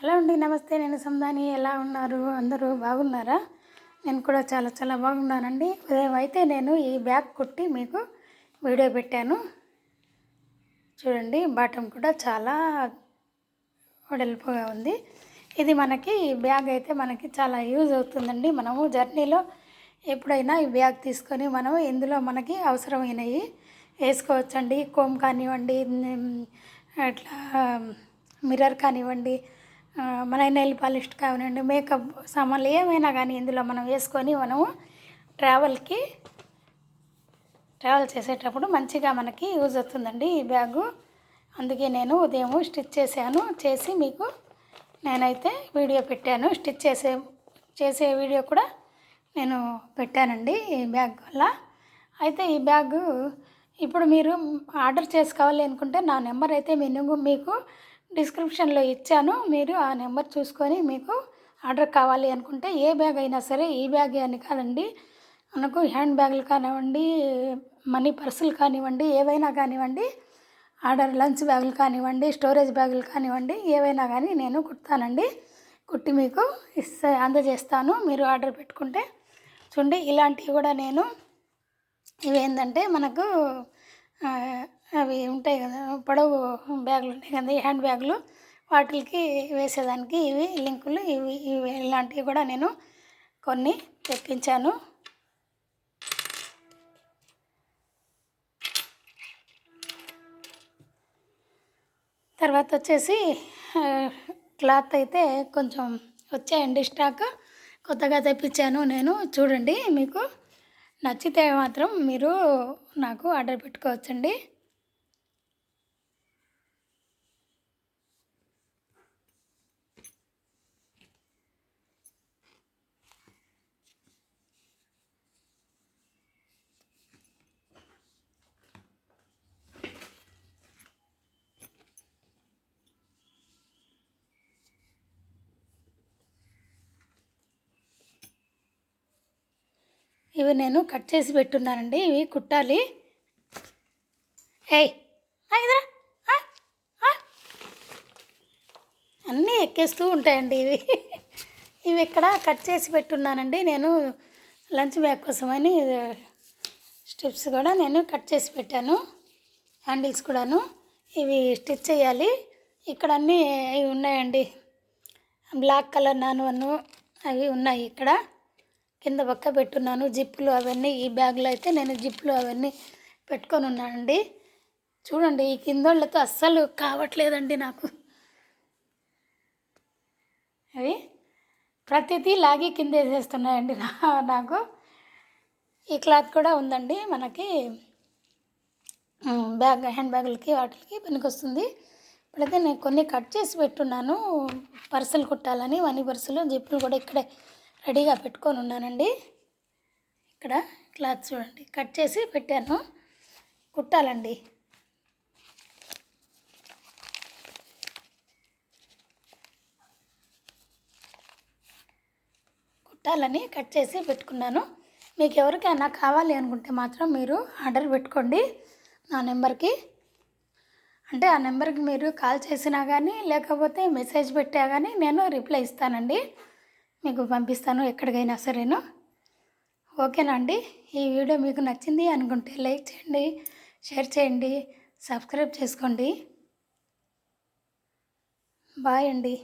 Hello అండి, నమస్తే. నేను సందాని. ఎలా ఉన్నారు? అందరూ బాగున్నారా? నేను కూడా చాలా బాగున్నానండి. ఉదయం అయితే నేను ఈ బ్యాగ్ కుట్టి మీకు వీడియో పెట్టాను చూడండి. బాటమ్ కూడా చాలా వెడల్పుగా ఉంది. ఇది మనకి ఈ బ్యాగ్ అయితే మనకి చాలా యూజ్ అవుతుందండి. మనము జర్నీలో ఎప్పుడైనా ఈ బ్యాగ్ తీసుకొని మనం ఇందులో మనకి అవసరమైనవి వేసుకోవచ్చండి. కోమ్ కానివ్వండి, అట్లా మిర్రర్ కానివ్వండి, మన నెయిల్ పాలిష్ కానివ్వండి, మేకప్ సామాన్లు ఏమైనా కానీ ఇందులో మనం వేసుకొని మనము ట్రావెల్ చేసేటప్పుడు మంచిగా మనకి యూజ్ అవుతుందండి ఈ బ్యాగు. అందుకే నేను ఉదయం స్టిచ్ చేసి మీకు నేనైతే వీడియో పెట్టాను. స్టిచ్ చేసే వీడియో కూడా నేను పెట్టానండి ఈ బ్యాగ్ వల్ల. అయితే ఈ బ్యాగు ఇప్పుడు మీరు ఆర్డర్ చేసుకోవాలి అనుకుంటే నా నెంబర్ అయితే మీకు డిస్క్రిప్షన్లో ఇచ్చాను. మీరు ఆ నెంబర్ చూసుకొని మీకు ఆర్డర్ కావాలి అనుకుంటే ఏ బ్యాగ్ అయినా సరే, ఈ బ్యాగ్ అని కాదండి, మనకు హ్యాండ్ బ్యాగులు కానివ్వండి, మనీ పర్సులు కానివ్వండి, ఏవైనా కానివ్వండి, లంచ్ బ్యాగులు కానివ్వండి, స్టోరేజ్ బ్యాగులు కానివ్వండి, ఏవైనా కానీ నేను కుడతానండి. కుట్టి మీకు అందజేస్తాను మీరు ఆర్డర్ పెట్టుకుంటే. చూడండి, ఇలాంటివి కూడా నేను ఇవేంటంటే మనకు అవి ఉంటాయి కదా, పొడవు బ్యాగులు ఉంటాయి కదా, హ్యాండ్ బ్యాగులు, వాటికి వేసేదానికి ఇవి లింకులు, ఇవి ఇలాంటివి కూడా నేను కొన్ని తెప్పించాను. తర్వాత వచ్చేసి క్లాత్ అయితే కొంచెం వచ్చాయండి స్టాక్, కొత్తగా తెప్పించాను నేను. చూడండి, మీకు నచ్చితే మాత్రం మీరు నాకు ఆర్డర్ పెట్టుకోవచ్చండి. ఇవి నేను కట్ చేసి పెట్టున్నానండి. ఇవి కుట్టాలి. అన్నీ ఎక్కేస్తూ ఉంటాయండి ఇవి ఇక్కడ కట్ చేసి పెట్టున్నానండి నేను. లంచ్ బ్యాగ్ కోసమని స్ట్రిప్స్ కూడా నేను కట్ చేసి పెట్టాను, హ్యాండిల్స్ కూడాను. ఇవి స్టిచ్ చేయాలి. ఇక్కడ అన్నీ ఇవి ఉన్నాయండి, బ్లాక్ కలర్ నాన్ అవి ఉన్నాయి. ఇక్కడ కింద పక్క పెట్టున్నాను జిప్పులు అవన్నీ. ఈ బ్యాగ్లో అయితే నేను జిప్పులు అవన్నీ పెట్టుకొని ఉన్నానండి. చూడండి, ఈ కిందోళ్ళతో అస్సలు కావట్లేదండి నాకు. అవి ప్రతిదీ లాగి కింద వేసేస్తున్నాయండి నాకు. ఈ క్లాత్ కూడా ఉందండి మనకి, హ్యాండ్ బ్యాగులకి వాటికి పనికొస్తుంది. ఇప్పుడైతే నేను కొన్ని కట్ చేసి పెట్టున్నాను పర్సులు కుట్టాలని. మనీ పర్సులు, జిప్పులు కూడా ఇక్కడే రెడీగా పెట్టుకొని ఉన్నానండి. ఇక్కడ క్లాత్ చూడండి, కట్ చేసి పెట్టాను, కుట్టాలండి. కుట్టాలని కట్ చేసి పెట్టుకున్నాను. మీకు ఎవరికైనా కావాలి అనుకుంటే మాత్రం మీరు ఆర్డర్ పెట్టుకోండి నా నెంబర్కి. అంటే ఆ నెంబర్కి మీరు కాల్ చేసినా కానీ, లేకపోతే మెసేజ్ పెట్టా కానీ నేను రిప్లై ఇస్తానండి, మీకు పంపిస్తాను ఎక్కడికైనా సరేను. ఓకేనా అండి? ఈ వీడియో మీకు నచ్చింది అనుకుంటే లైక్ చేయండి, షేర్ చేయండి, సబ్స్క్రైబ్ చేసుకోండి. బాయ్ అండి.